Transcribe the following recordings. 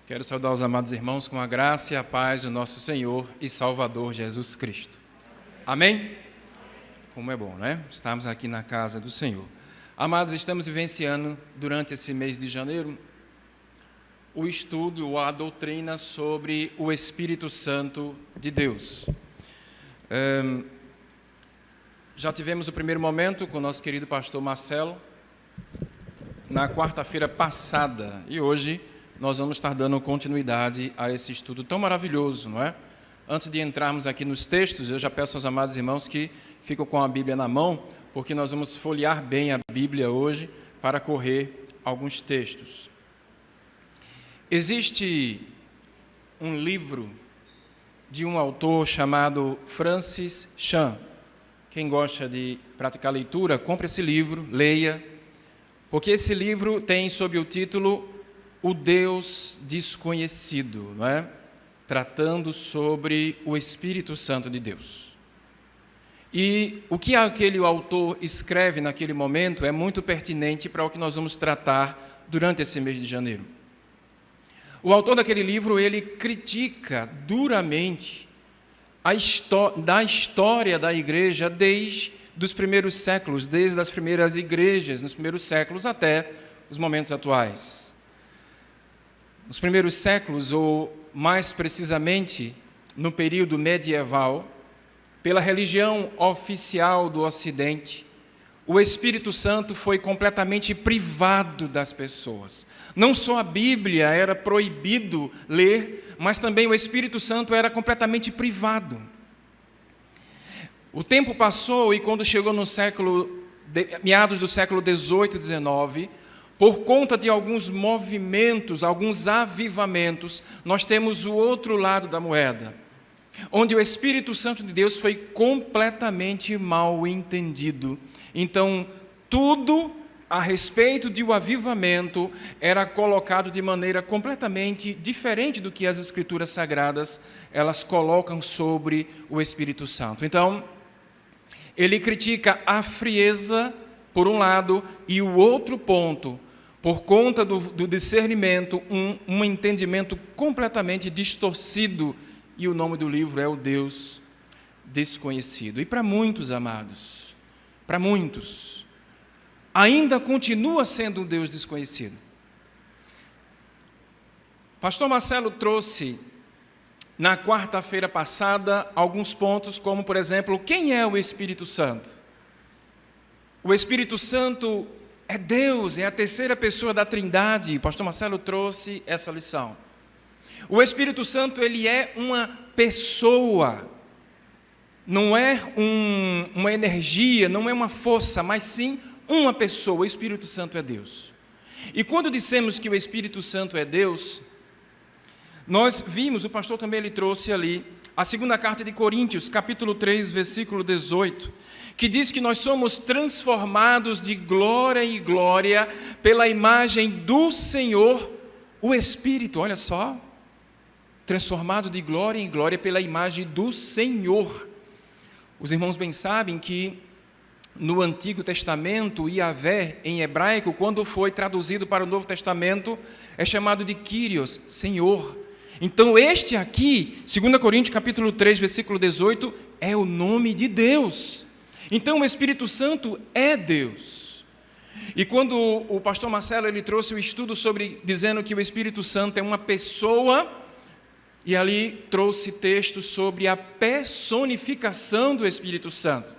Quero saudar os amados irmãos com a graça e a paz do nosso Senhor e Salvador Jesus Cristo. Amém? Como é bom, né? Estamos aqui na casa do Senhor. Amados, estamos vivenciando durante esse mês de janeiro o estudo ou a doutrina sobre o Espírito Santo de Deus. Já tivemos o primeiro momento com o nosso querido pastor Marcelo na quarta-feira passada e hoje nós vamos estar dando continuidade a esse estudo tão maravilhoso, não é? Antes de entrarmos aqui nos textos, eu já peço aos amados irmãos que ficam com a Bíblia na mão, porque nós vamos folhear bem a Bíblia hoje para correr alguns textos. Existe um livro de um autor chamado Francis Chan. Quem gosta de praticar leitura, compre esse livro, leia, porque esse livro tem sob o título O Deus Desconhecido, não é? Tratando sobre o Espírito Santo de Deus. E o que aquele autor escreve naquele momento é muito pertinente para o que nós vamos tratar durante esse mês de janeiro. O autor daquele livro, ele critica duramente da história da igreja desde os primeiros séculos, desde as primeiras igrejas, nos primeiros séculos até os momentos atuais. Nos primeiros séculos, ou mais precisamente no período medieval, pela religião oficial do Ocidente, o Espírito Santo foi completamente privado das pessoas. Não só a Bíblia era proibido ler, mas também o Espírito Santo era completamente privado. O tempo passou e quando chegou no meados do século XVIII e XIX, por conta de alguns movimentos, alguns avivamentos, nós temos o outro lado da moeda, onde o Espírito Santo de Deus foi completamente mal entendido. Então, tudo a respeito de o avivamento era colocado de maneira completamente diferente do que as Escrituras Sagradas elas colocam sobre o Espírito Santo. Então, ele critica a frieza, por um lado, e o outro ponto, por conta do discernimento, um entendimento completamente distorcido, e o nome do livro é O Deus Desconhecido. E para muitos, amados, para muitos, ainda continua sendo um Deus desconhecido. Pastor Marcelo trouxe, na quarta-feira passada, alguns pontos, como, por exemplo, quem é o Espírito Santo? O Espírito Santo é Deus, é a terceira pessoa da Trindade. O pastor Marcelo trouxe essa lição. O Espírito Santo, ele é uma pessoa, não é uma energia, não é uma força, mas sim uma pessoa. O Espírito Santo é Deus. E quando dissemos que o Espírito Santo é Deus, nós vimos, o pastor também ele trouxe ali, a segunda carta de Coríntios, capítulo 3, versículo 18, que diz que nós somos transformados de glória em glória pela imagem do Senhor, o Espírito, olha só, transformado de glória em glória pela imagem do Senhor. Os irmãos bem sabem que no Antigo Testamento, Yahvé, em hebraico, quando foi traduzido para o Novo Testamento, é chamado de Kyrios, Senhor. Então este aqui, 2 Coríntios capítulo 3, versículo 18, é o nome de Deus. Então o Espírito Santo é Deus. E quando o pastor Marcelo ele trouxe o estudo sobre, dizendo que o Espírito Santo é uma pessoa, e ali trouxe textos sobre a personificação do Espírito Santo.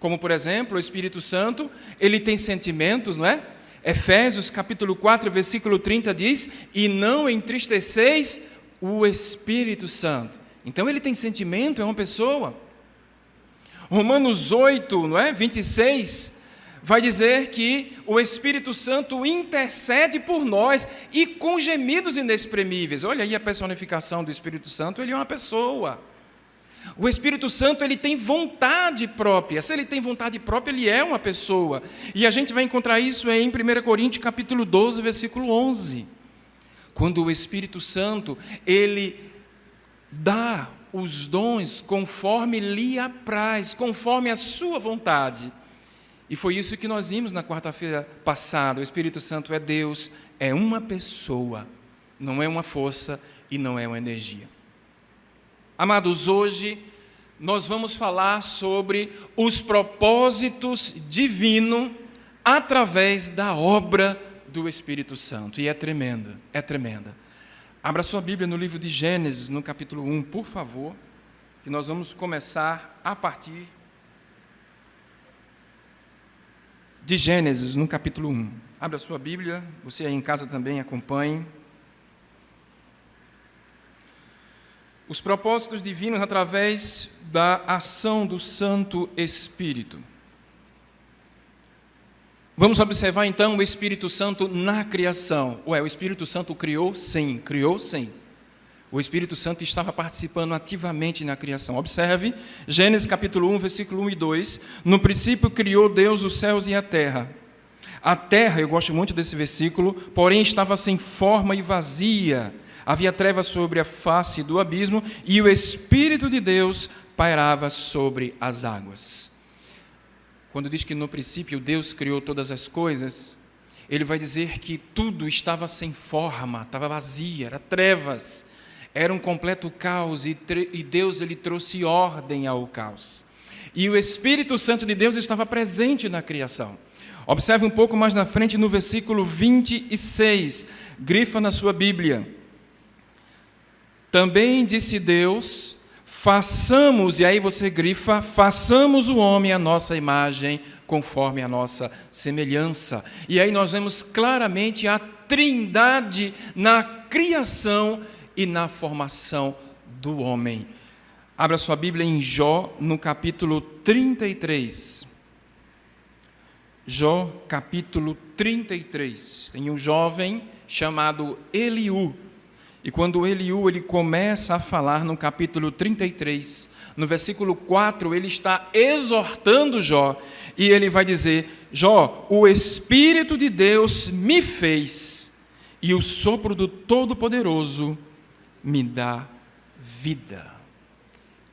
Como, por exemplo, o Espírito Santo, ele tem sentimentos, não é? Efésios capítulo 4, versículo 30 diz, e não entristeceis o Espírito Santo. Então ele tem sentimento, é uma pessoa. Romanos 8, não é? 26, vai dizer que o Espírito Santo intercede por nós e com gemidos inexprimíveis. Olha aí a personificação do Espírito Santo, ele é uma pessoa. O Espírito Santo, ele tem vontade própria. Se ele tem vontade própria, ele é uma pessoa. E a gente vai encontrar isso em 1 Coríntios capítulo 12, versículo 11. Quando o Espírito Santo, ele dá os dons conforme lhe apraz, conforme a sua vontade. E foi isso que nós vimos na quarta-feira passada. O Espírito Santo é Deus, é uma pessoa. não é uma força e não é uma energia. Amados, hoje nós vamos falar sobre os propósitos divinos através da obra do Espírito Santo. E é tremenda, é tremenda. Abra sua Bíblia no livro de Gênesis, no capítulo 1, por favor, que nós vamos começar a partir de Gênesis, no capítulo 1. Abra sua Bíblia, você aí em casa também acompanhe. Os propósitos divinos através da ação do Santo Espírito. Vamos observar então o Espírito Santo na criação. O Espírito Santo criou? Sim, criou sim. O Espírito Santo estava participando ativamente na criação. Observe, Gênesis capítulo 1, versículo 1 e 2. No princípio criou Deus os céus e a terra. A terra, eu gosto muito desse versículo, porém estava sem forma e vazia. Havia trevas sobre a face do abismo e o Espírito de Deus pairava sobre as águas. Quando diz que no princípio Deus criou todas as coisas, ele vai dizer que tudo estava sem forma, estava vazia, era trevas, era um completo caos e Deus ele trouxe ordem ao caos. E o Espírito Santo de Deus estava presente na criação. Observe um pouco mais na frente no versículo 26, grifa na sua Bíblia. Também disse Deus, façamos, e aí você grifa, façamos o homem à nossa imagem, conforme a nossa semelhança. E aí nós vemos claramente a trindade na criação e na formação do homem. Abra sua Bíblia em Jó, no capítulo 33. Jó, capítulo 33. Tem um jovem chamado Eliú. E quando Eliú ele começa a falar no capítulo 33, no versículo 4, ele está exortando Jó, e ele vai dizer, Jó, o Espírito de Deus me fez, e o sopro do Todo-Poderoso me dá vida.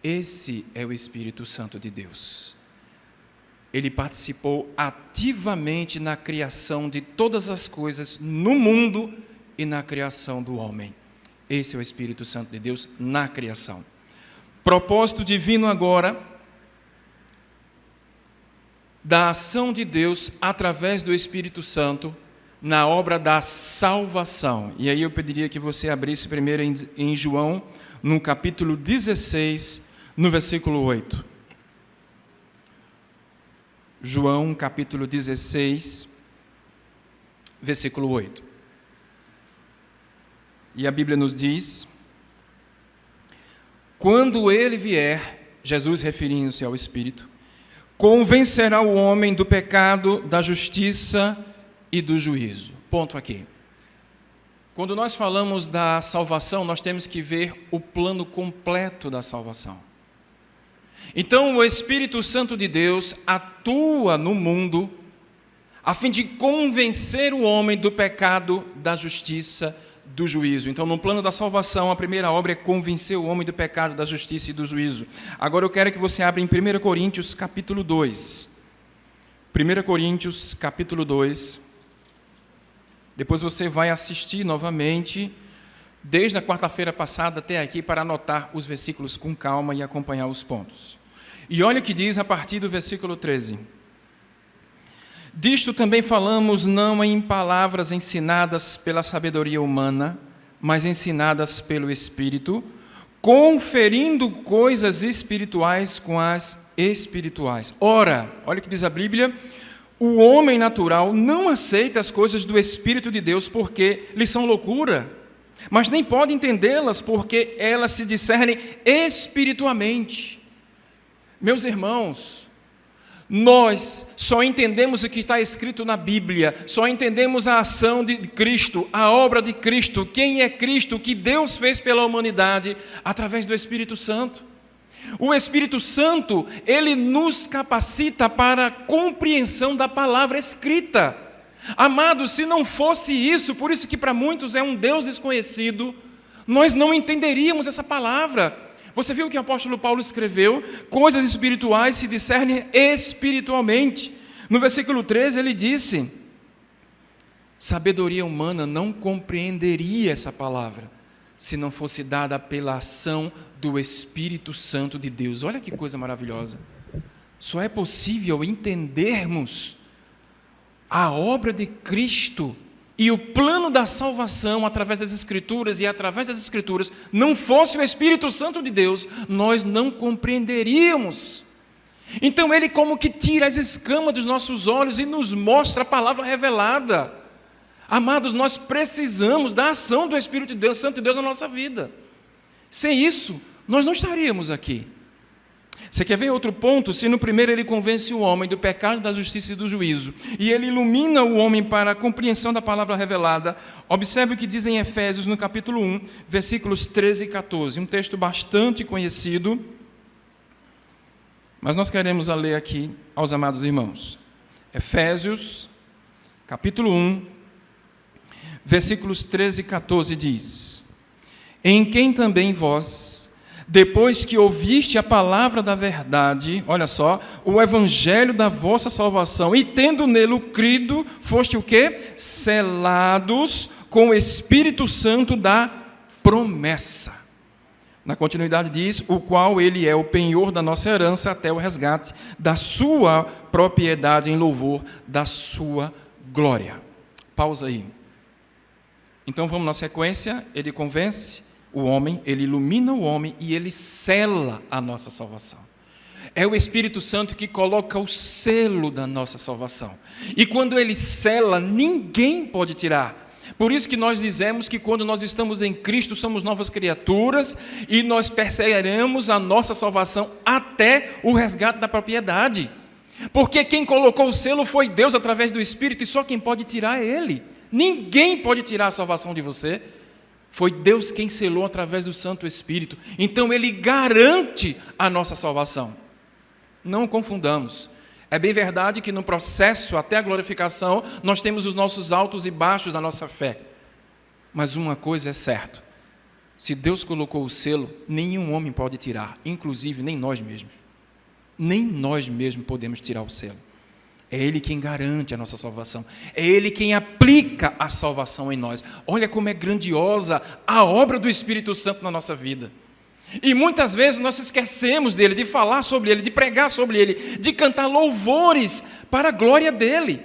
Esse é o Espírito Santo de Deus. Ele participou ativamente na criação de todas as coisas no mundo e na criação do homem. Esse é o Espírito Santo de Deus na criação. Propósito divino agora da ação de Deus através do Espírito Santo na obra da salvação. E aí eu pediria que você abrisse primeiro em João, no capítulo 16, no versículo 8. João, capítulo 16, versículo 8. E a Bíblia nos diz, quando ele vier, Jesus referindo-se ao Espírito, convencerá o homem do pecado, da justiça e do juízo. Ponto aqui. Quando nós falamos da salvação, nós temos que ver o plano completo da salvação. Então, o Espírito Santo de Deus atua no mundo a fim de convencer o homem do pecado, da justiça do juízo. Então, no plano da salvação, a primeira obra é convencer o homem do pecado, da justiça e do juízo. Agora eu quero que você abra em 1 Coríntios, capítulo 2. 1 Coríntios, capítulo 2. Depois você vai assistir novamente, desde a quarta-feira passada até aqui, para anotar os versículos com calma e acompanhar os pontos. E olha o que diz a partir do versículo 13. Disto também falamos não em palavras ensinadas pela sabedoria humana, mas ensinadas pelo Espírito, conferindo coisas espirituais com as espirituais. Ora, olha o que diz a Bíblia, o homem natural não aceita as coisas do Espírito de Deus porque lhes são loucura, mas nem pode entendê-las porque elas se discernem espiritualmente. Meus irmãos, nós só entendemos o que está escrito na Bíblia, só entendemos a ação de Cristo, a obra de Cristo, quem é Cristo, o que Deus fez pela humanidade, através do Espírito Santo. O Espírito Santo, ele nos capacita para a compreensão da palavra escrita. Amados, se não fosse isso, por isso que para muitos é um Deus desconhecido, nós não entenderíamos essa palavra. Você viu o que o apóstolo Paulo escreveu? Coisas espirituais se discernem espiritualmente. No versículo 13 ele disse, Sabedoria humana não compreenderia essa palavra se não fosse dada pela ação do Espírito Santo de Deus. Olha que coisa maravilhosa. Só é possível entendermos a obra de Cristo e o plano da salvação através das Escrituras, e através das Escrituras, não fosse o Espírito Santo de Deus, nós não compreenderíamos. Então ele como que tira as escamas dos nossos olhos e nos mostra a palavra revelada. Amados, nós precisamos da ação do Espírito de Deus, Santo de Deus na nossa vida. Sem isso, nós não estaríamos aqui. Você quer ver outro ponto? Se no primeiro ele convence o homem do pecado, da justiça e do juízo, e ele ilumina o homem para a compreensão da palavra revelada, observe o que diz em Efésios, no capítulo 1, versículos 13 e 14, um texto bastante conhecido, mas nós queremos ler aqui aos amados irmãos. Efésios, capítulo 1, versículos 13 e 14 diz: em quem também vós, depois que ouviste a palavra da verdade, olha só, o evangelho da vossa salvação, e tendo nele crido, foste o quê? Selados com o Espírito Santo da promessa. Na continuidade diz, o qual ele é o penhor da nossa herança até o resgate da sua propriedade em louvor da sua glória. Pausa aí. Então vamos na sequência, ele convence o homem, ele ilumina o homem e ele sela a nossa salvação. É o Espírito Santo que coloca o selo da nossa salvação. E quando ele sela, ninguém pode tirar. Por isso que nós dizemos que quando nós estamos em Cristo, somos novas criaturas e nós perseveramos a nossa salvação até o resgate da propriedade. Porque quem colocou o selo foi Deus através do Espírito e só quem pode tirar é Ele. Ninguém pode tirar a salvação de você. Foi Deus quem selou através do Santo Espírito. Então Ele garante a nossa salvação. Não confundamos. É bem verdade que no processo até a glorificação, nós temos os nossos altos e baixos da nossa fé. Mas uma coisa é certa: se Deus colocou o selo, nenhum homem pode tirar, inclusive nem nós mesmos. Nem nós mesmos podemos tirar o selo. É Ele quem garante a nossa salvação. É Ele quem aplica a salvação em nós. Olha como é grandiosa a obra do Espírito Santo na nossa vida. E muitas vezes nós esquecemos dele, de falar sobre ele, de pregar sobre ele, de cantar louvores para a glória dele.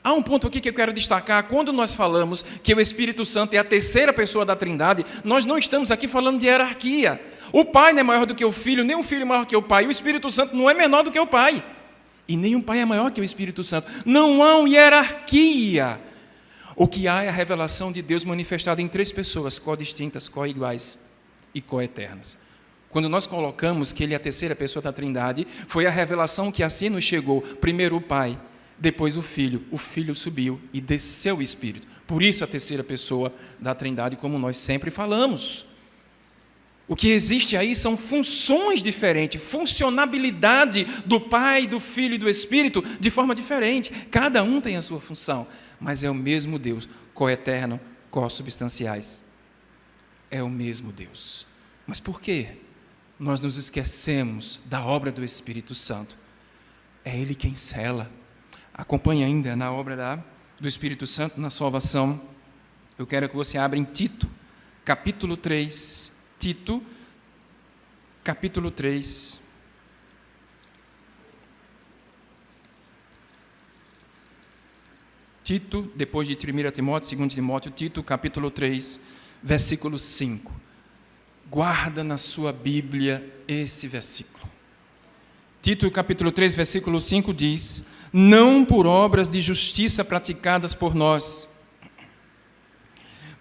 Há um ponto aqui que eu quero destacar. Quando nós falamos que o Espírito Santo é a terceira pessoa da Trindade, nós não estamos aqui falando de hierarquia. O Pai não é maior do que o Filho, nem o Filho é maior que o Pai. O Espírito Santo não é menor do que o Pai. E nem o Pai é maior que o Espírito Santo. Não há uma hierarquia. O que há é a revelação de Deus manifestada em três pessoas, co-distintas, co-iguais e co-eternas. Quando nós colocamos que Ele é a terceira pessoa da Trindade, foi a revelação que assim nos chegou. Primeiro o Pai, depois o Filho subiu e desceu o Espírito. Por isso a terceira pessoa da Trindade, como nós sempre falamos. O que existe aí são funções diferentes, funcionabilidade do Pai, do Filho e do Espírito de forma diferente. Cada um tem a sua função, mas é o mesmo Deus, coeterno, co-substanciais. É o mesmo Deus. Mas por quê? Nós nos esquecemos da obra do Espírito Santo. É Ele quem sela. Acompanhe ainda na obra do Espírito Santo na salvação. Eu quero que você abra em Tito, capítulo 3. Tito, capítulo 3. Tito, depois de 1 Timóteo, 2 Timóteo, Tito, capítulo 3, versículo 5. Guarda na sua Bíblia esse versículo. Tito, capítulo 3, versículo 5 diz: não por obras de justiça praticadas por nós,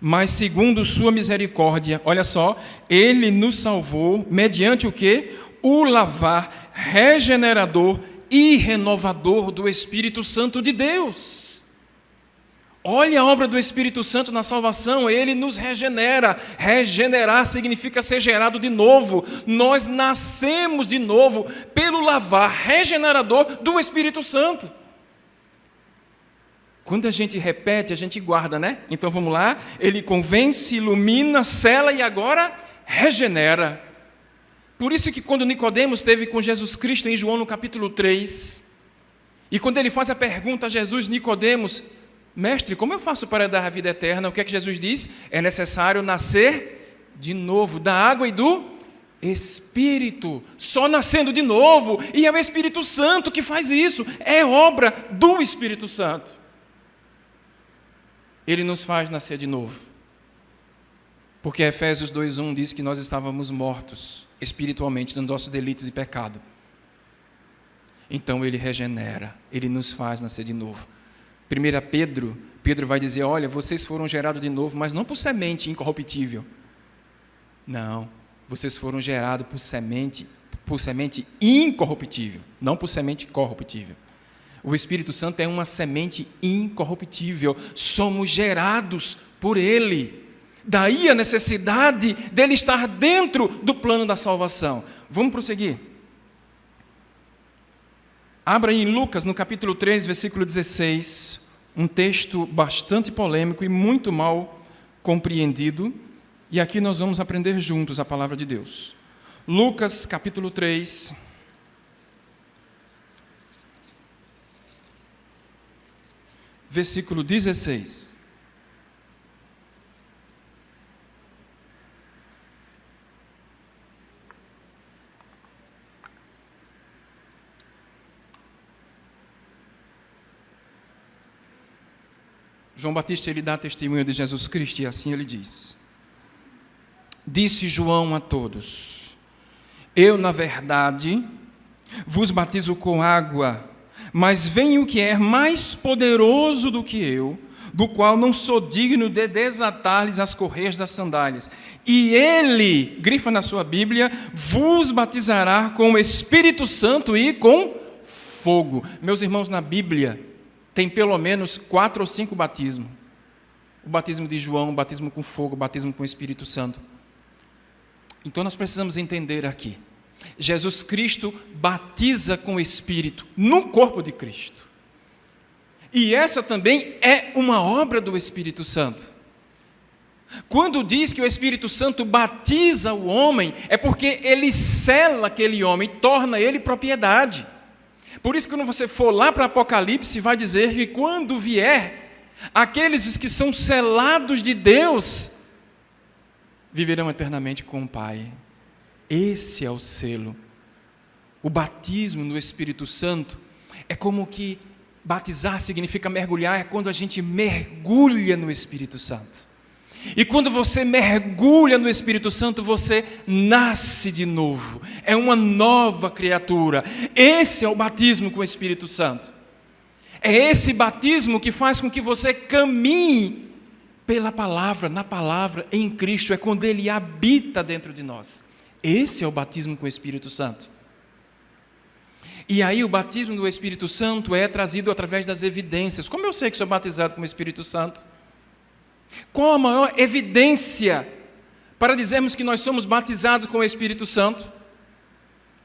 mas segundo sua misericórdia, olha só, Ele nos salvou mediante o quê? O lavar regenerador e renovador do Espírito Santo de Deus. Olha a obra do Espírito Santo na salvação, Ele nos regenera. Regenerar significa ser gerado de novo. Nós nascemos de novo pelo lavar regenerador do Espírito Santo. Quando a gente repete, a gente guarda, né? Então vamos lá, Ele convence, ilumina, sela e agora regenera. Por isso que quando Nicodemos esteve com Jesus Cristo em João no capítulo 3, e quando ele faz a pergunta a Jesus, Nicodemos, Mestre, como eu faço para dar a vida eterna? O que é que Jesus diz? É necessário nascer de novo, da água e do Espírito. Só nascendo de novo. E é o Espírito Santo que faz isso. É obra do Espírito Santo. Ele nos faz nascer de novo. Porque Efésios 2:1 diz que nós estávamos mortos espiritualmente nos nossos delitos e pecado. Então Ele regenera, Ele nos faz nascer de novo. 1 Pedro vai dizer, olha, vocês foram gerados de novo, mas não por semente incorruptível. Não, vocês foram gerados por semente incorruptível, não por semente corruptível. O Espírito Santo é uma semente incorruptível, somos gerados por Ele. Daí a necessidade dele estar dentro do plano da salvação. Vamos prosseguir. Abra aí em Lucas, no capítulo 3, versículo 16, um texto bastante polêmico e muito mal compreendido, e aqui nós vamos aprender juntos a palavra de Deus. Lucas, capítulo 3, versículo 16. João Batista, ele dá testemunho de Jesus Cristo e assim ele diz. Disse João a todos, eu, na verdade, vos batizo com água, mas vem o que é mais poderoso do que eu, do qual não sou digno de desatar-lhes as correias das sandálias. E ele, grifa na sua Bíblia, vos batizará com o Espírito Santo e com fogo. Meus irmãos, na Bíblia tem pelo menos 4 ou 5 batismos. O batismo de João, o batismo com fogo, o batismo com o Espírito Santo. Então nós precisamos entender aqui. Jesus Cristo batiza com o Espírito no corpo de Cristo. E essa também é uma obra do Espírito Santo. Quando diz que o Espírito Santo batiza o homem, é porque ele sela aquele homem, torna ele propriedade. Por isso, quando você for lá para Apocalipse, vai dizer que quando vier, aqueles que são selados de Deus, viverão eternamente com o Pai. Esse é o selo. O batismo no Espírito Santo é como que batizar significa mergulhar, é quando a gente mergulha no Espírito Santo. E quando você mergulha no Espírito Santo, você nasce de novo. É uma nova criatura. Esse é o batismo com o Espírito Santo. É esse batismo que faz com que você caminhe pela palavra, na palavra, em Cristo. É quando Ele habita dentro de nós. Esse é o batismo com o Espírito Santo. E aí o batismo do Espírito Santo é trazido através das evidências. Como eu sei que sou batizado com o Espírito Santo? Qual a maior evidência para dizermos que nós somos batizados com o Espírito Santo?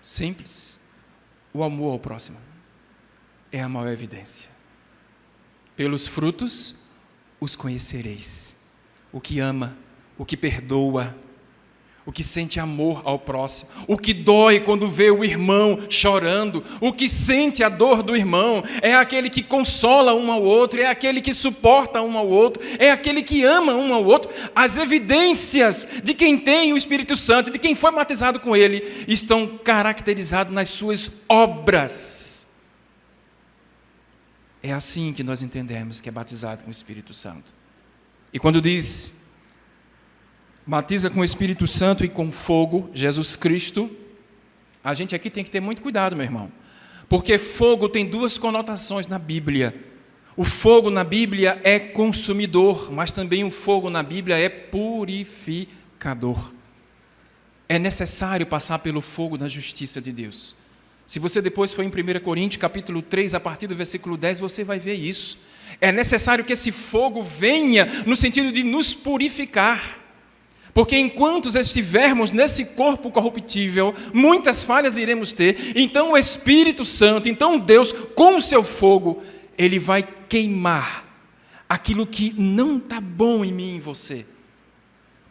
Simples. O amor ao próximo é a maior evidência. Pelos frutos os conhecereis. O que ama, o que perdoa, o que sente amor ao próximo, o que dói quando vê o irmão chorando, o que sente a dor do irmão, é aquele que consola um ao outro, é aquele que suporta um ao outro, é aquele que ama um ao outro. As evidências de quem tem o Espírito Santo, de quem foi batizado com ele, estão caracterizadas nas suas obras. É assim que nós entendemos que é batizado com o Espírito Santo. E quando diz batiza com o Espírito Santo e com fogo, Jesus Cristo, a gente aqui tem que ter muito cuidado, meu irmão, porque fogo tem 2 conotações na Bíblia. O fogo na Bíblia é consumidor, mas também o fogo na Bíblia é purificador. É necessário passar pelo fogo da justiça de Deus. Se você depois for em 1 Coríntios, capítulo 3, a partir do versículo 10, você vai ver isso. É necessário que esse fogo venha no sentido de nos purificar. Porque enquanto estivermos nesse corpo corruptível, muitas falhas iremos ter. Então o Espírito Santo, então Deus, com o seu fogo, Ele vai queimar aquilo que não está bom em mim e em você.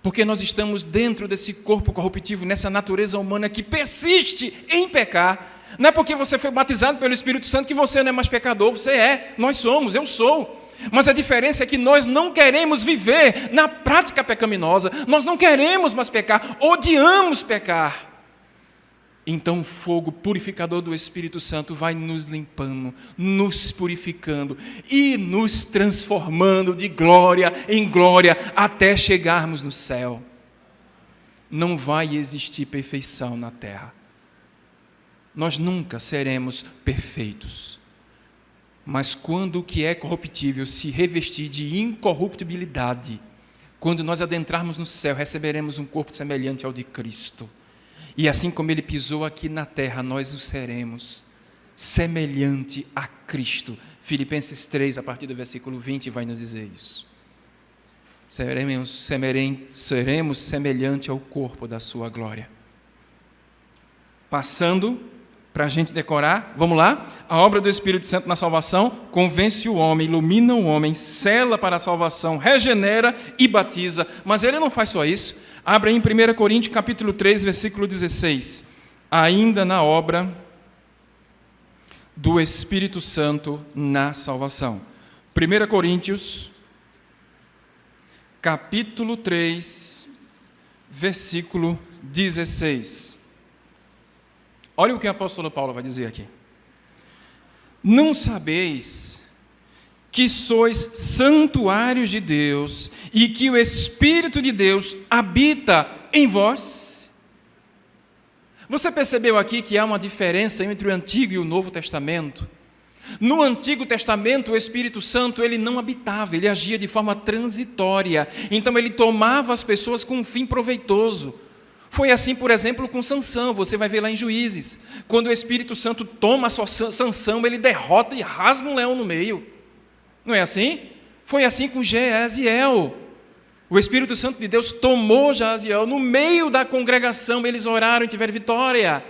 Porque nós estamos dentro desse corpo corruptível, nessa natureza humana que persiste em pecar. Não é porque você foi batizado pelo Espírito Santo que você não é mais pecador, você é, nós somos, eu sou. Mas a diferença é que nós não queremos viver na prática pecaminosa, nós não queremos mais pecar, odiamos pecar. Então o fogo purificador do Espírito Santo vai nos limpando, nos purificando e nos transformando de glória em glória até chegarmos no céu. Não vai existir perfeição na terra. Nós nunca seremos perfeitos. Mas quando o que é corruptível se revestir de incorruptibilidade, quando nós adentrarmos no céu, receberemos um corpo semelhante ao de Cristo. E assim como Ele pisou aqui na terra, nós o seremos, semelhante a Cristo. Filipenses 3, a partir do versículo 20, vai nos dizer isso. Seremos semelhante ao corpo da sua glória. Passando, para a gente decorar, vamos lá? A obra do Espírito Santo na salvação convence o homem, ilumina o homem, sela para a salvação, regenera e batiza. Mas Ele não faz só isso. Abra em 1 Coríntios capítulo 3, versículo 16. Ainda na obra do Espírito Santo na salvação. 1 Coríntios capítulo 3, versículo 16. Olha o que o apóstolo Paulo vai dizer aqui. Não sabeis que sois santuários de Deus e que o Espírito de Deus habita em vós? Você percebeu aqui que há uma diferença entre o Antigo e o Novo Testamento? No Antigo Testamento, o Espírito Santo ele não habitava, ele agia de forma transitória. Então ele tomava as pessoas com um fim proveitoso. Foi assim, por exemplo, com Sansão. Você vai ver lá em Juízes. Quando o Espírito Santo toma Sansão, ele derrota e rasga um leão no meio. Não é assim? Foi assim com Jaziel. O Espírito Santo de Deus tomou Jaziel. No meio da congregação, eles oraram e tiveram vitória.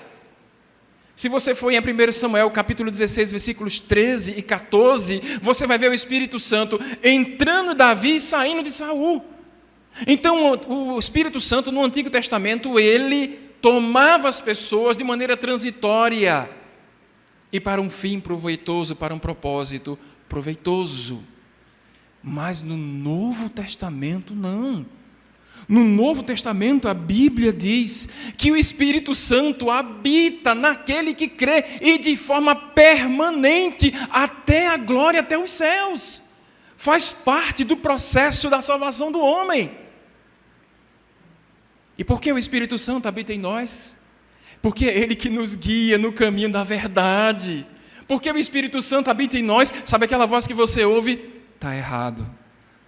Se você for em 1 Samuel, capítulo 16, versículos 13 e 14, você vai ver o Espírito Santo entrando em Davi e saindo de Saul. Então, o Espírito Santo, no Antigo Testamento, ele tomava as pessoas de maneira transitória e para um fim proveitoso, para um propósito proveitoso. Mas no Novo Testamento, não. No Novo Testamento, a Bíblia diz que o Espírito Santo habita naquele que crê e de forma permanente até a glória, até os céus. Faz parte do processo da salvação do homem. E por que o Espírito Santo habita em nós? Porque é Ele que nos guia no caminho da verdade. Porque o Espírito Santo habita em nós. Sabe aquela voz que você ouve? Está errado.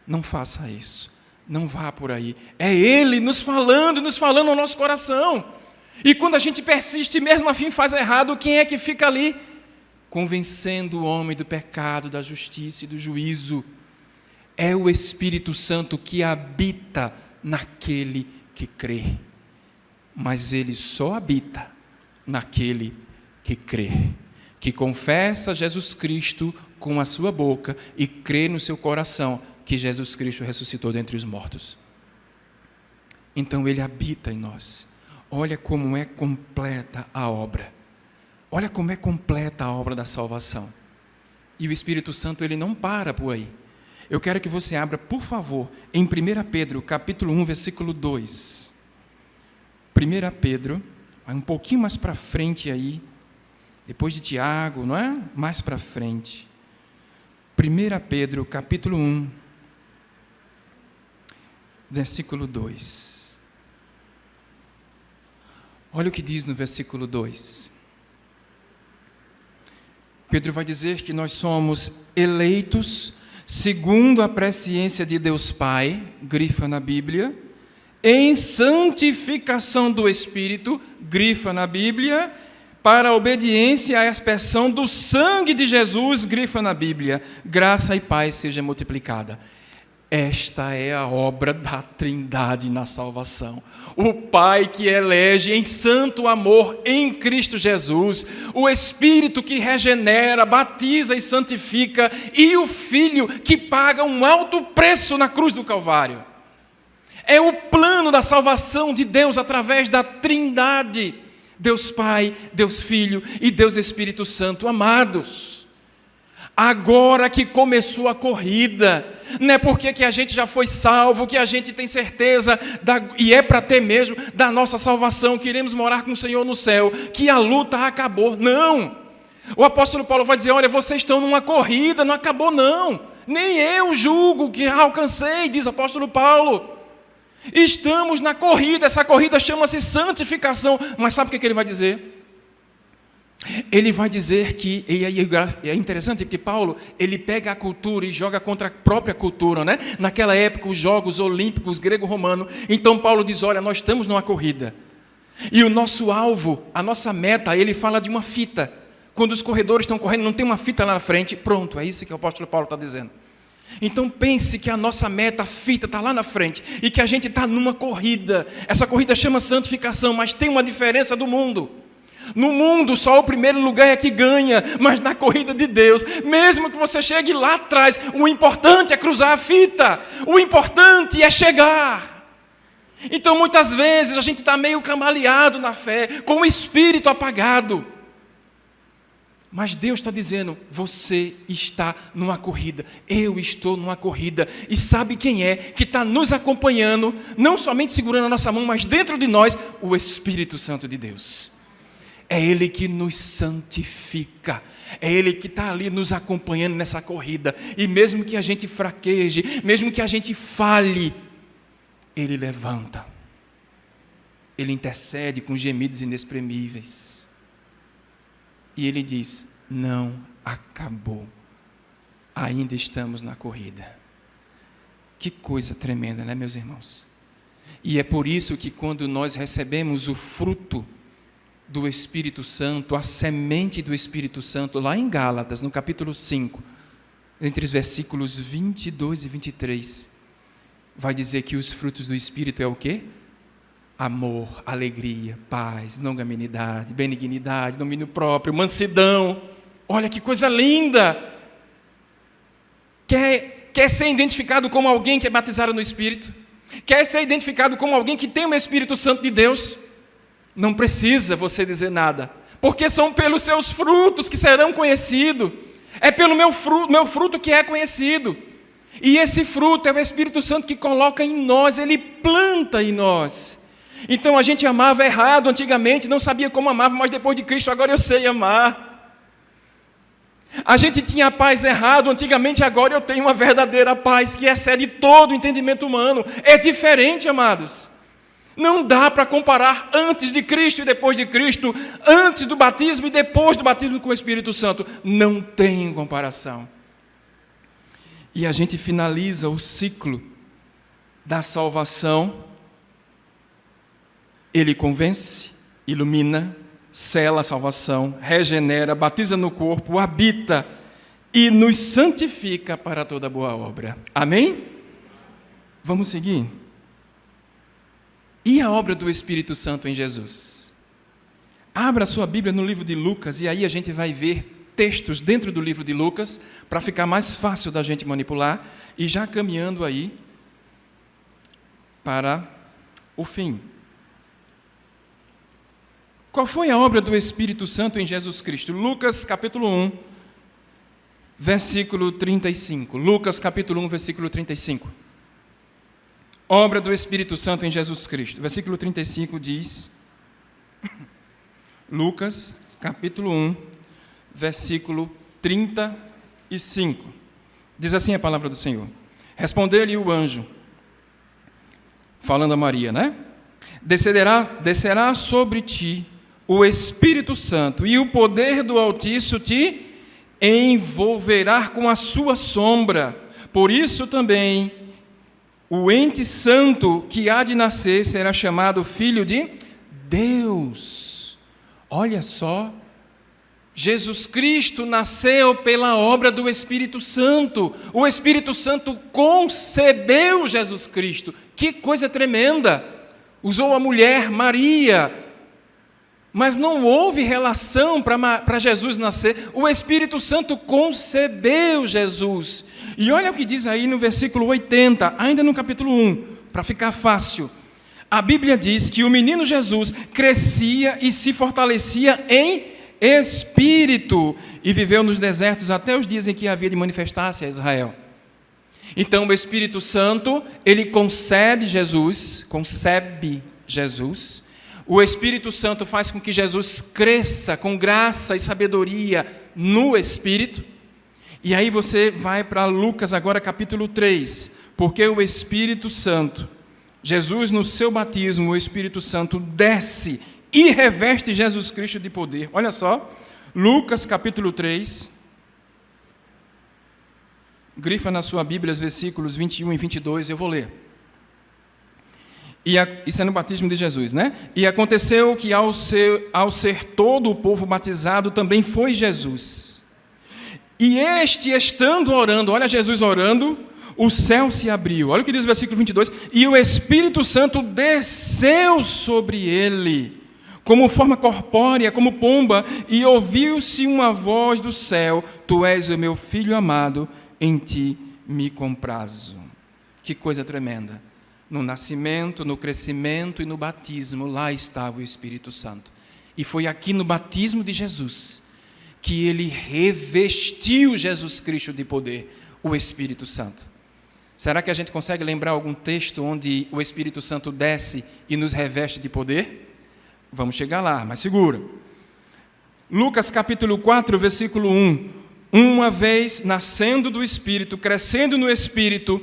Não faça isso. Não vá por aí. É Ele nos falando no nosso coração. E quando a gente persiste, mesmo assim faz errado, quem é que fica ali? Convencendo o homem do pecado, da justiça e do juízo. É o Espírito Santo que habita naquele que crê. Mas Ele só habita naquele que crê. Que confessa Jesus Cristo com a sua boca e crê no seu coração que Jesus Cristo ressuscitou dentre os mortos. Então Ele habita em nós. Olha como é completa a obra. Olha como é completa a obra da salvação. E o Espírito Santo, Ele não para por aí. Eu quero que você abra, por favor, em 1 Pedro, capítulo 1, versículo 2. 1 Pedro, um pouquinho mais para frente aí, depois de Tiago, não é? Mais para frente. 1 Pedro, capítulo 1, versículo 2. Olha o que diz no versículo 2. Pedro vai dizer que nós somos eleitos segundo a presciência de Deus Pai, grifa na Bíblia, em santificação do Espírito, grifa na Bíblia, para a obediência à expressão do sangue de Jesus, grifa na Bíblia, graça e paz seja multiplicada. Esta é a obra da Trindade na salvação. O Pai que elege em santo amor em Cristo Jesus, o Espírito que regenera, batiza e santifica, e o Filho que paga um alto preço na cruz do Calvário. É o plano da salvação de Deus através da Trindade. Deus Pai, Deus Filho e Deus Espírito Santo, amados. Agora que começou a corrida, não é porque que a gente já foi salvo, que a gente tem certeza, e é para ter mesmo, da nossa salvação, que iremos morar com o Senhor no céu, que a luta acabou. Não! O apóstolo Paulo vai dizer, olha, vocês estão numa corrida, não acabou não. Nem eu julgo que alcancei, diz o apóstolo Paulo. Estamos na corrida, essa corrida chama-se santificação. Mas sabe o que ele vai dizer? Ele vai dizer que, e é interessante porque Paulo, ele pega a cultura e joga contra a própria cultura, né? Naquela época, os Jogos Olímpicos grego-romano. Então Paulo diz, olha, nós estamos numa corrida. E o nosso alvo, a nossa meta, ele fala de uma fita. Quando os corredores estão correndo, não tem uma fita lá na frente, pronto, é isso que o apóstolo Paulo está dizendo. Então pense que a nossa meta, a fita, está lá na frente, e que a gente está numa corrida. Essa corrida chama santificação, mas tem uma diferença do mundo. No mundo, só o primeiro lugar é que ganha, mas na corrida de Deus, mesmo que você chegue lá atrás, o importante é cruzar a fita, o importante é chegar. Então, muitas vezes, a gente está meio cambaleado na fé, com o espírito apagado. Mas Deus está dizendo, você está numa corrida, eu estou numa corrida, e sabe quem é que está nos acompanhando, não somente segurando a nossa mão, mas dentro de nós, o Espírito Santo de Deus. É Ele que nos santifica, é Ele que está ali nos acompanhando nessa corrida, e mesmo que a gente fraqueje, mesmo que a gente falhe, Ele levanta, Ele intercede com gemidos inexprimíveis, e Ele diz, não acabou, ainda estamos na corrida. Que coisa tremenda, né, meus irmãos? E é por isso que quando nós recebemos o fruto do Espírito Santo, a semente do Espírito Santo, lá em Gálatas, no capítulo 5, entre os versículos 22 e 23, vai dizer que os frutos do Espírito é o quê? Amor, alegria, paz, longanimidade, benignidade, domínio próprio, mansidão. Olha que coisa linda! Quer ser identificado como alguém que é batizado no Espírito? Quer ser identificado como alguém que tem o Espírito Santo de Deus? Não precisa você dizer nada, porque são pelos seus frutos que serão conhecidos. É pelo meu fruto que é conhecido. E esse fruto é o Espírito Santo que coloca em nós, Ele planta em nós. Então a gente amava errado antigamente, não sabia como amava, mas depois de Cristo agora eu sei amar. A gente tinha paz errado antigamente, agora eu tenho uma verdadeira paz que excede todo o entendimento humano. É diferente, amados. Não dá para comparar antes de Cristo e depois de Cristo, antes do batismo e depois do batismo com o Espírito Santo. Não tem comparação. E a gente finaliza o ciclo da salvação. Ele convence, ilumina, sela a salvação, regenera, batiza no corpo, habita e nos santifica para toda boa obra. Amém? Vamos seguir? E a obra do Espírito Santo em Jesus? Abra sua Bíblia no livro de Lucas, e aí a gente vai ver textos dentro do livro de Lucas, para ficar mais fácil da gente manipular, e já caminhando aí para o fim. Qual foi a obra do Espírito Santo em Jesus Cristo? Lucas capítulo 1, versículo 35. Lucas capítulo 1, versículo 35. Obra do Espírito Santo em Jesus Cristo. Versículo 35 diz, Lucas, capítulo 1, versículo 35. Diz assim a palavra do Senhor. Respondeu-lhe o anjo, falando a Maria, né? Descerá sobre ti o Espírito Santo, e o poder do Altíssimo te envolverá com a sua sombra. Por isso também o ente santo que há de nascer será chamado Filho de Deus. Olha só, Jesus Cristo nasceu pela obra do Espírito Santo. O Espírito Santo concebeu Jesus Cristo. Que coisa tremenda! Usou a mulher Maria, mas não houve relação para Jesus nascer. O Espírito Santo concebeu Jesus. E olha o que diz aí no versículo 80, ainda no capítulo 1, para ficar fácil. A Bíblia diz que o menino Jesus crescia e se fortalecia em Espírito e viveu nos desertos até os dias em que havia de manifestar-se a Israel. Então o Espírito Santo, ele concebe Jesus. O Espírito Santo faz com que Jesus cresça com graça e sabedoria no Espírito. E aí você vai para Lucas agora capítulo 3, porque o Espírito Santo, Jesus no seu batismo, o Espírito Santo desce e reveste Jesus Cristo de poder. Olha só, Lucas capítulo 3, grifa na sua Bíblia os versículos 21 e 22, eu vou ler. Isso é no batismo de Jesus, né? E aconteceu que ao ser todo o povo batizado, também foi Jesus. E este, estando orando, olha Jesus orando, o céu se abriu. Olha o que diz o versículo 22. E o Espírito Santo desceu sobre ele, como forma corpórea, como pomba, e ouviu-se uma voz do céu: Tu és o meu filho amado, em ti me comprazo. Que coisa tremenda. No nascimento, no crescimento e no batismo, lá estava o Espírito Santo. E foi aqui no batismo de Jesus que ele revestiu Jesus Cristo de poder, o Espírito Santo. Será que a gente consegue lembrar algum texto onde o Espírito Santo desce e nos reveste de poder? Vamos chegar lá, mas segura. Lucas capítulo 4, versículo 1. Uma vez nascendo do Espírito, crescendo no Espírito,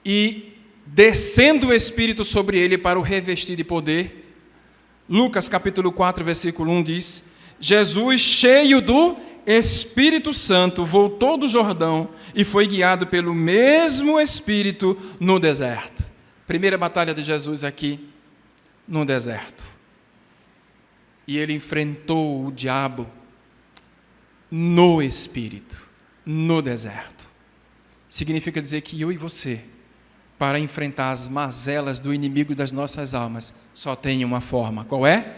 e descendo o Espírito sobre ele para o revestir de poder. Lucas capítulo 4, versículo 1 diz: Jesus, cheio do Espírito Santo, voltou do Jordão e foi guiado pelo mesmo Espírito no deserto. Primeira batalha de Jesus aqui, no deserto. E ele enfrentou o diabo no Espírito, no deserto. Significa dizer que eu e você, para enfrentar as mazelas do inimigo das nossas almas, só tem uma forma. Qual é?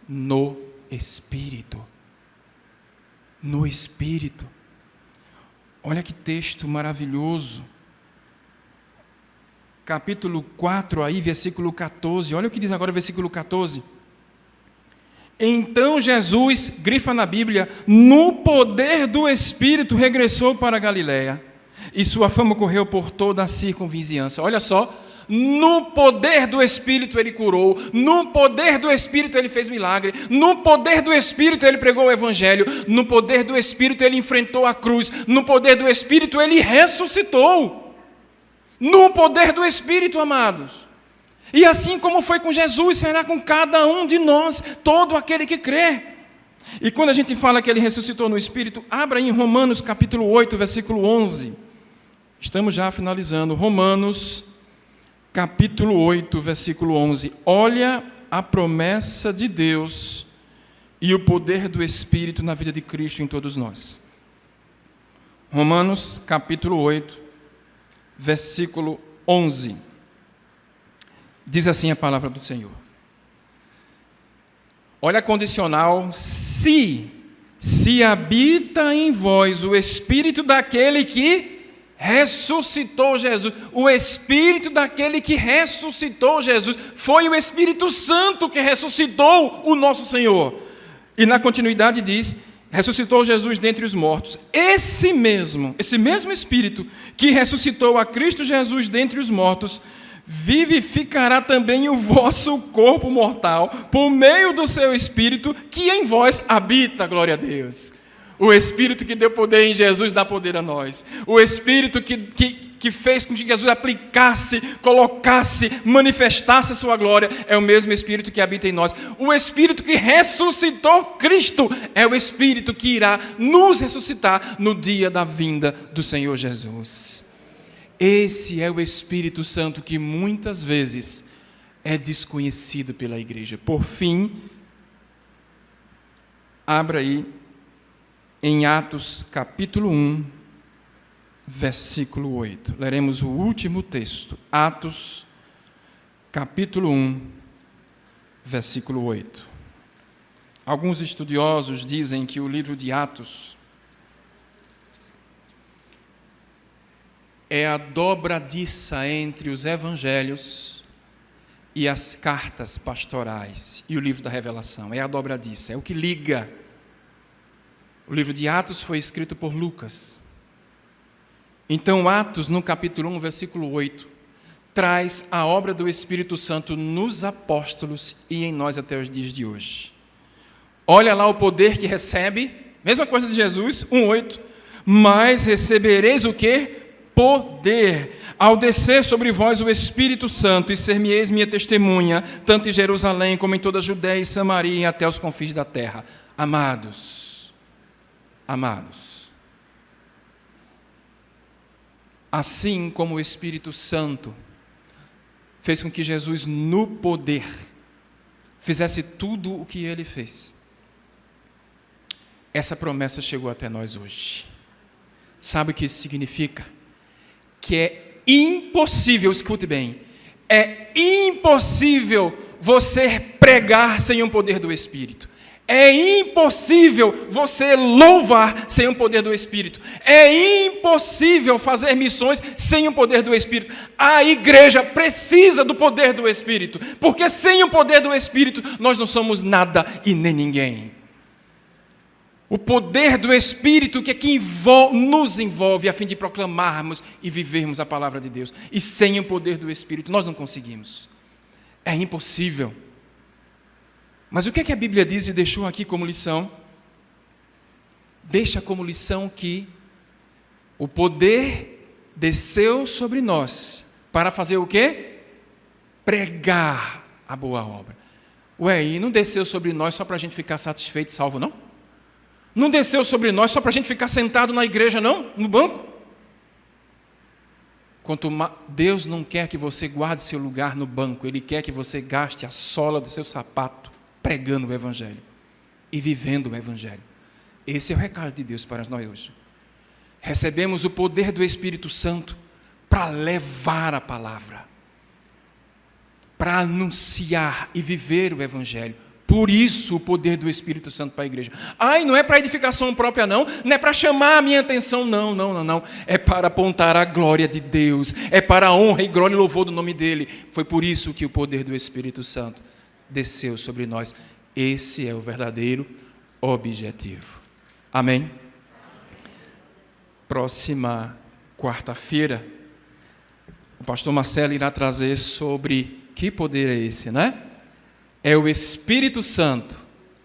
No Espírito. No Espírito. Olha que texto maravilhoso. Capítulo 4, aí, versículo 14. Olha o que diz agora o versículo 14. Então Jesus, grifa na Bíblia, no poder do Espírito, regressou para a Galiléia. E sua fama correu por toda a circunvizinhança. Olha só, no poder do Espírito ele curou, no poder do Espírito ele fez milagre, no poder do Espírito ele pregou o Evangelho, no poder do Espírito ele enfrentou a cruz, no poder do Espírito ele ressuscitou. No poder do Espírito, amados. E assim como foi com Jesus, será com cada um de nós, todo aquele que crê. E quando a gente fala que ele ressuscitou no Espírito, abra em Romanos capítulo 8, versículo 11. Estamos já finalizando. Romanos, capítulo 8, versículo 11. Olha a promessa de Deus e o poder do Espírito na vida de Cristo em todos nós. Romanos, capítulo 8, versículo 11. Diz assim a palavra do Senhor. Olha a condicional: se habita em vós o Espírito daquele que ressuscitou Jesus. O Espírito daquele que ressuscitou Jesus. Foi o Espírito Santo que ressuscitou o nosso Senhor. E na continuidade diz: ressuscitou Jesus dentre os mortos. Esse mesmo Espírito que ressuscitou a Cristo Jesus dentre os mortos, vivificará também o vosso corpo mortal, por meio do seu Espírito, que em vós habita. Glória a Deus. O Espírito que deu poder em Jesus dá poder a nós. O Espírito que fez com que Jesus aplicasse, colocasse, manifestasse a sua glória, é o mesmo Espírito que habita em nós. O Espírito que ressuscitou Cristo é o Espírito que irá nos ressuscitar no dia da vinda do Senhor Jesus. Esse é o Espírito Santo que muitas vezes é desconhecido pela igreja. Por fim, abra aí em Atos capítulo 1, versículo 8. Leremos o último texto. Atos capítulo 1, versículo 8. Alguns estudiosos dizem que o livro de Atos é a dobradiça entre os evangelhos e as cartas pastorais e o livro da Revelação. É a dobradiça, é o que liga. O livro de Atos foi escrito por Lucas. Então, Atos, no capítulo 1, versículo 8, traz a obra do Espírito Santo nos apóstolos e em nós até os dias de hoje. Olha lá o poder que recebe, mesma coisa de Jesus, 1:8, mas recebereis o quê? Poder, ao descer sobre vós o Espírito Santo, e ser-me-eis minha testemunha, tanto em Jerusalém como em toda a Judéia e Samaria e até os confins da terra. Amados, assim como o Espírito Santo fez com que Jesus, no poder, fizesse tudo o que ele fez, essa promessa chegou até nós hoje. Sabe o que isso significa? Que é impossível, escute bem, é impossível você pregar sem o poder do Espírito. É impossível você louvar sem o poder do Espírito. É impossível fazer missões sem o poder do Espírito. A igreja precisa do poder do Espírito, porque sem o poder do Espírito nós não somos nada e nem ninguém. O poder do Espírito que é que nos envolve a fim de proclamarmos e vivermos a palavra de Deus. E sem o poder do Espírito nós não conseguimos. É impossível. Mas o que é que a Bíblia diz e deixou aqui como lição? Deixa como lição que o poder desceu sobre nós para fazer o quê? Pregar a boa obra. Ué, e não desceu sobre nós só para a gente ficar satisfeito e salvo, não? Não desceu sobre nós só para a gente ficar sentado na igreja, não? No banco? Deus não quer que você guarde seu lugar no banco, Ele quer que você gaste a sola do seu sapato pregando o Evangelho e vivendo o Evangelho. Esse é o recado de Deus para nós hoje. Recebemos o poder do Espírito Santo para levar a palavra, para anunciar e viver o Evangelho. Por isso o poder do Espírito Santo para a igreja. Não é para edificação própria, não é para chamar a minha atenção, não. É para apontar a glória de Deus, é para a honra e glória e louvor do nome dEle. Foi por isso que o poder do Espírito Santo desceu sobre nós. Esse é o verdadeiro objetivo. Amém? Próxima quarta-feira, o pastor Marcelo irá trazer sobre que poder é esse, né? É o Espírito Santo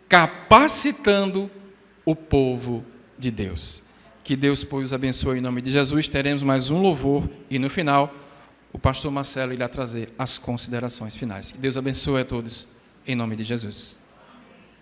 capacitando o povo de Deus. Que Deus, pois, abençoe em nome de Jesus. Teremos mais um louvor e no final o pastor Marcelo irá trazer as considerações finais. Que Deus abençoe a todos em nome de Jesus.